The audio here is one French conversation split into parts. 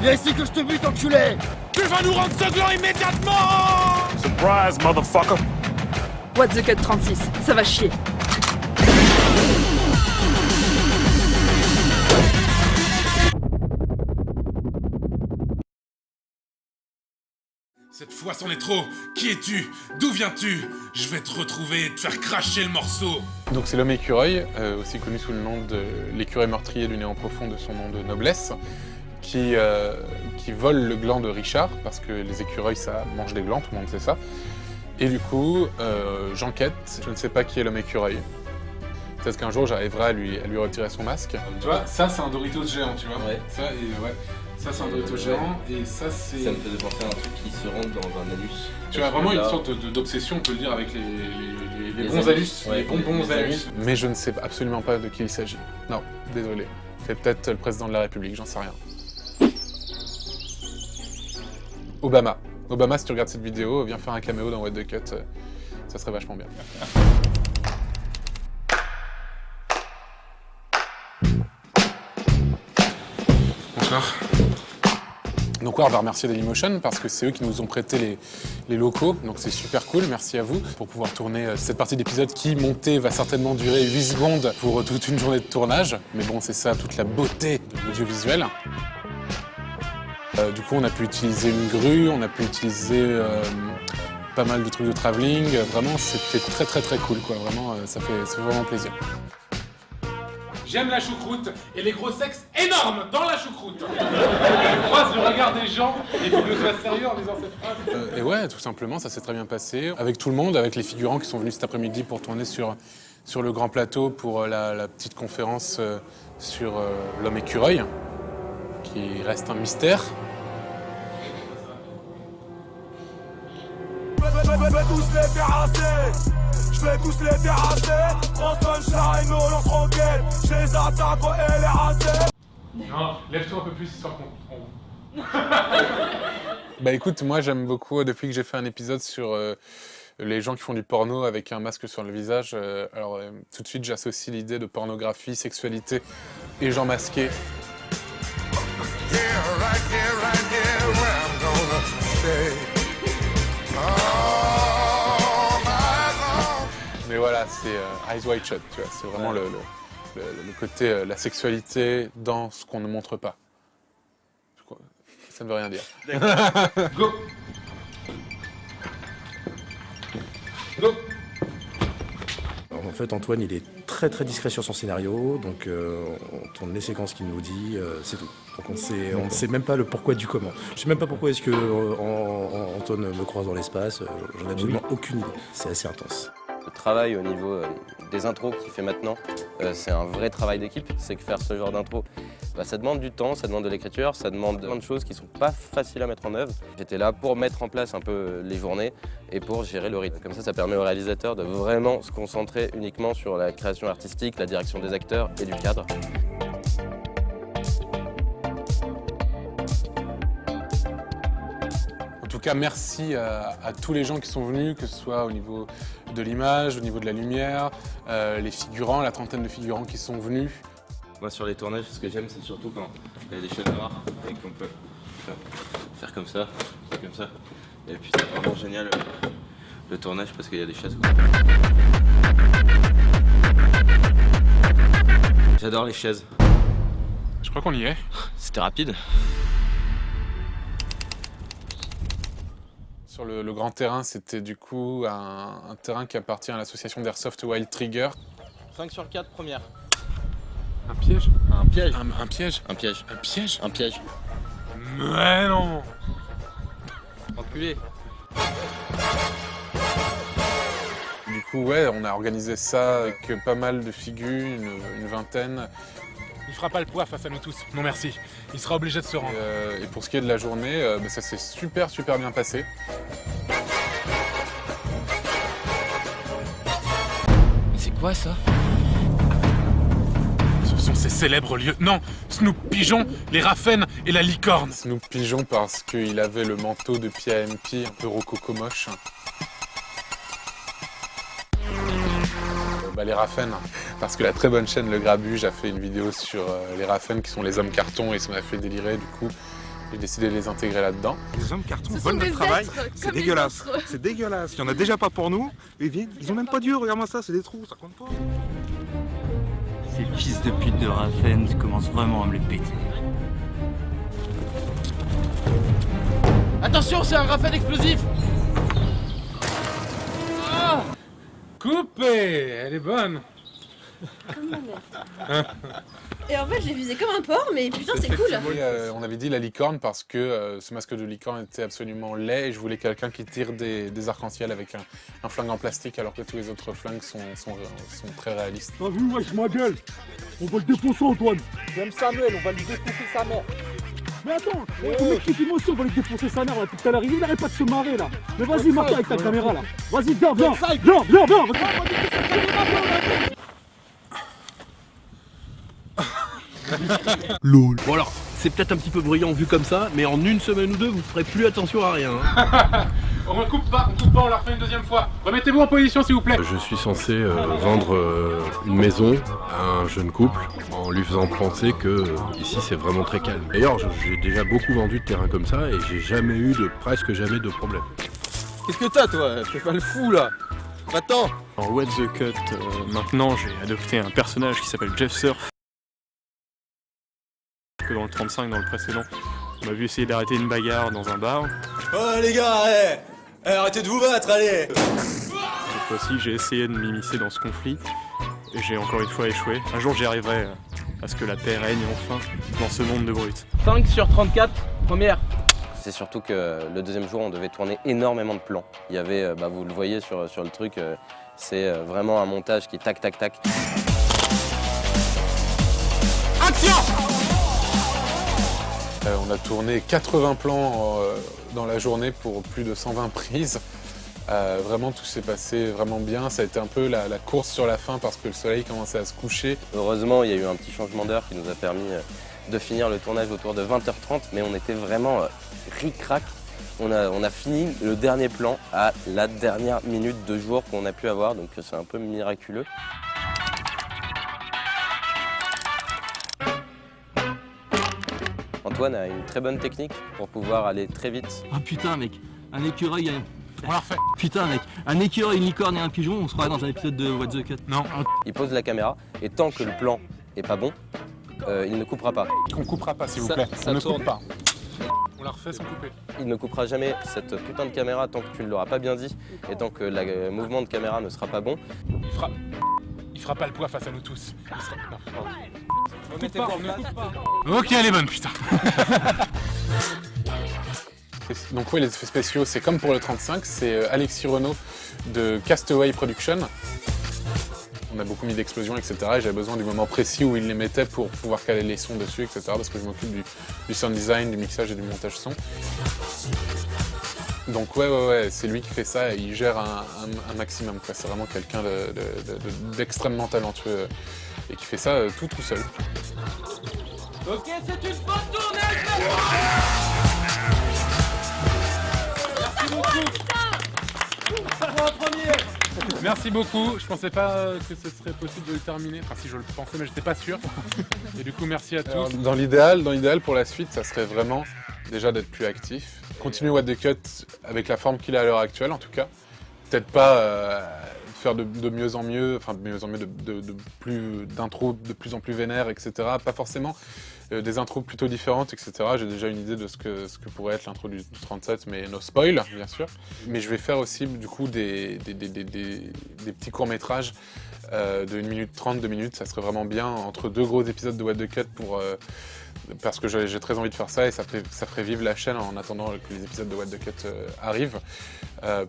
Viens ici que je te bute, enculé! Tu vas nous rendre sanglants immédiatement! Surprise, motherfucker! What the cut 36, ça va chier. Cette fois c'en est trop. Qui es-tu? D'où viens-tu? Je vais te retrouver et te faire cracher le morceau. Donc c'est l'homme écureuil, aussi connu sous le nom de l'écureuil meurtrier du néant profond de son nom de noblesse, qui vole le gland de Richard, parce que les écureuils ça mange des glands, tout le monde sait ça. Et du coup, j'enquête, je ne sais pas qui est l'homme écureuil. Peut-être qu'un jour j'arriverai à lui retirer son masque. Tu vois, ça c'est un Doritos géant, tu vois. Ouais. Ça c'est un Doritos géant, et ça c'est... Ça me faisait penser à un truc qui se rentre dans un anus. Tu as vraiment une sorte d'obsession, on peut le dire, avec les bons anus, ouais, les bonbons les anus. Mais je ne sais absolument pas de qui il s'agit. Non, désolé. C'est peut-être le président de la République, j'en sais rien. Obama. Obama, si tu regardes cette vidéo, viens faire un caméo dans What the Cut, ça serait vachement bien. Bonsoir. Donc ouais, on va remercier Dailymotion parce que c'est eux qui nous ont prêté les locaux, donc c'est super cool, merci à vous pour pouvoir tourner cette partie d'épisode qui, montée, va certainement durer 8 secondes pour toute une journée de tournage. Mais bon, c'est ça, toute la beauté de l'audiovisuel. Du coup, on a pu utiliser une grue, on a pu utiliser pas mal de trucs de travelling. Vraiment, c'était très cool, quoi. Vraiment, ça fait vraiment plaisir. J'aime la choucroute et les gros sexes énormes dans la choucroute. Je croise le regard des gens et il faut que je sois sérieux en disant cette phrase. Et ouais, tout simplement, ça s'est très bien passé. Avec tout le monde, avec les figurants qui sont venus cet après-midi pour tourner sur le grand plateau pour la petite conférence sur l'homme écureuil, qui reste un mystère. Je vais tous les terrasser. On sunshine, on lance roquette. Je les attaque et les raser. Non, lève-toi un peu plus histoire qu'on... Bah écoute, moi j'aime beaucoup, depuis que j'ai fait un épisode sur les gens qui font du porno avec un masque sur le visage, tout de suite j'associe l'idée de pornographie, sexualité et gens masqués. Mais voilà, c'est Eyes Wide Shut, tu vois, c'est vraiment le côté, la sexualité dans ce qu'on ne montre pas. Ça ne veut rien dire. Go. Go. Alors, en fait, Antoine, il est très discret sur son scénario, donc on tourne les séquences qu'il nous dit, c'est tout. Donc on ne sait même pas le pourquoi du comment. Je ne sais même pas pourquoi est-ce que Antoine me croise dans l'espace, j'en ai absolument aucune idée. C'est assez intense. Le travail au niveau des intros qu'il fait maintenant, c'est un vrai travail d'équipe. C'est que faire ce genre d'intro, ça demande du temps, ça demande de l'écriture, ça demande plein de choses qui ne sont pas faciles à mettre en œuvre. J'étais là pour mettre en place un peu les journées et pour gérer le rythme. Comme ça permet au réalisateur de vraiment se concentrer uniquement sur la création artistique, la direction des acteurs et du cadre. En tout cas, merci à tous les gens qui sont venus, que ce soit au niveau de l'image, au niveau de la lumière, les figurants, la trentaine de figurants qui sont venus. Moi sur les tournages, ce que j'aime, c'est surtout quand il y a des chaises noires et qu'on peut faire comme ça, Et puis c'est vraiment génial le tournage parce qu'il y a des chaises. J'adore les chaises. Je crois qu'on y est. C'était rapide. Sur le grand terrain, c'était du coup un terrain qui appartient à l'association d'Airsoft Wild Trigger. 5 sur 4, première. Un piège? Un piège. Un piège? Un piège. Un piège? Un piège. Mais non! Enculé. Du coup, ouais, on a organisé ça avec pas mal de figures, une vingtaine. Il fera pas le poids face à nous tous. Non merci. Il sera obligé de se rendre. Et pour ce qui est de la journée, ça s'est super bien passé. Mais c'est quoi ça? Ce sont ces célèbres lieutenants, Snoop Pigeon, les Raffen et la licorne. Snoop Pigeon parce qu'il avait le manteau de PMP un peu rococo moche. Les Raffen, parce que la très bonne chaîne Le Grabuge a fait une vidéo sur les Raffen qui sont les hommes cartons et ça m'a fait délirer. Du coup, J'ai décidé de les intégrer là-dedans. Les hommes cartons Ce sont volent des notre travail. êtres C'est comme les dégueulasse. autres. C'est dégueulasse. Il y en a déjà pas pour nous. Ils viennent. Ils ont même pas d'yeux. Regarde-moi ça. C'est des trous. Ça compte pas. Ces fils de pute de Raffen commencent vraiment à me les péter. Attention, c'est un Raffen explosif. Coupé. Elle est bonne. Comme ma mère. Et en fait, j'ai visé comme un porc, mais putain, c'est cool. Et, on avait dit la licorne parce que ce masque de licorne était absolument laid et je voulais quelqu'un qui tire des arcs-en-ciel avec un flingue en plastique alors que tous les autres flingues sont très réalistes. T'as vu, wesh, ma gueule? On va le défoncer, Antoine. J'aime Samuel, on va lui défoncer sa mère. Mais attends, le mec qui filme aussi, on va lui défoncer sa mère là, tout à l'heure. Il n'arrête pas de se marrer là. Mais vas-y, marque avec ta caméra là. Vas-y, viens. LOL. Bon alors, c'est peut-être un petit peu bruyant vu comme ça, mais en une semaine ou deux, vous ferez plus attention à rien. On coupe pas, on la refait une deuxième fois. Remettez-vous en position s'il vous plaît. Je suis censé vendre une maison à un jeune couple en lui faisant penser que ici c'est vraiment très calme. D'ailleurs, j'ai déjà beaucoup vendu de terrain comme ça et j'ai presque jamais de problème. Qu'est-ce que t'as, toi? Fais pas le fou là. Va-t'en. En What the Cut, maintenant j'ai adopté un personnage qui s'appelle Jeff Surf. Que dans le 35, dans le précédent, on m'a vu essayer d'arrêter une bagarre dans un bar. Oh les gars, arrêtez de vous battre, allez. Cette fois-ci, j'ai essayé de m'immiscer dans ce conflit et j'ai encore une fois échoué. Un jour, j'y arriverai à ce que la paix règne enfin dans ce monde de brutes. 5 sur 34, première. C'est surtout que le deuxième jour, on devait tourner énormément de plans. Il y avait, vous le voyez sur le truc, c'est vraiment un montage qui est tac, tac, tac. Action. On a tourné 80 plans dans la journée pour plus de 120 prises. Vraiment, tout s'est passé vraiment bien. Ça a été un peu la course sur la fin parce que le soleil commençait à se coucher. Heureusement, il y a eu un petit changement d'heure qui nous a permis de finir le tournage autour de 20h30, mais on était vraiment ric-rac. On a fini le dernier plan à la dernière minute de jour qu'on a pu avoir, donc c'est un peu miraculeux. Antoine a une très bonne technique pour pouvoir aller très vite. Ah putain mec, un écureuil, On la refait. putain mec, un écureuil, une licorne et un pigeon, on se croirait dans un épisode de What the Cut. Non. Il pose la caméra et tant que le plan est pas bon, il ne coupera pas. On coupera pas s'il vous plaît. ça On ne tourne. coupe pas. On la refait sans couper. Il ne coupera jamais cette putain de caméra tant que tu ne l'auras pas bien dit et tant que le mouvement de caméra ne sera pas bon. Il fera pas le poids face à nous tous. Il sera... Non, pardon. Remettez-vous en place. Ok, elle est bonne, putain. Donc oui, les effets spéciaux, c'est comme pour le 35, c'est Alexis Renaud de Castaway Production. On a beaucoup mis d'explosions, etc. Et j'avais besoin du moment précis où il les mettait pour pouvoir caler les sons dessus, etc. Parce que je m'occupe du sound design, du mixage et du montage son. Donc ouais, c'est lui qui fait ça et il gère un maximum. C'est vraiment quelqu'un d'extrêmement talentueux et qui fait ça tout seul. Ok, c'est une bonne tournée. Merci beaucoup. Merci beaucoup. Je pensais pas que ce serait possible de le terminer. Enfin, si je le pensais, mais j'étais pas sûr. Et du coup, merci à tous. Alors, dans l'idéal pour la suite, ça serait vraiment déjà d'être plus actif. Continuer What the Cut avec la forme qu'il a à l'heure actuelle, en tout cas. Peut-être pas faire de mieux en mieux, enfin de mieux en mieux, d'intros de plus en plus vénères, etc. Pas forcément des intros plutôt différentes, etc. J'ai déjà une idée de ce que pourrait être l'intro du 37, mais no spoil, bien sûr. Mais je vais faire aussi du coup des petits courts-métrages de 1 minute 30, 2 minutes. Ça serait vraiment bien entre deux gros épisodes de What the Cut parce que j'ai très envie de faire ça et ça ferait vivre la chaîne en attendant que les épisodes de What the Cut arrivent.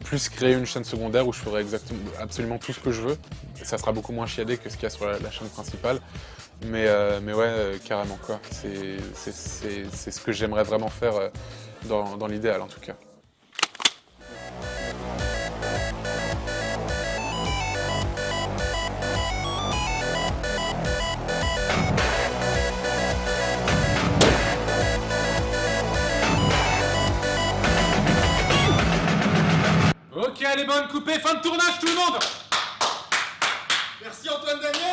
Plus créer une chaîne secondaire où je ferai absolument tout ce que je veux. Ça sera beaucoup moins chiadé que ce qu'il y a sur la chaîne principale. Mais ouais, carrément quoi. C'est ce que j'aimerais vraiment faire dans l'idéal en tout cas. Ok, elle est bonne, coupée, fin de tournage tout le monde. Merci Antoine Daniel.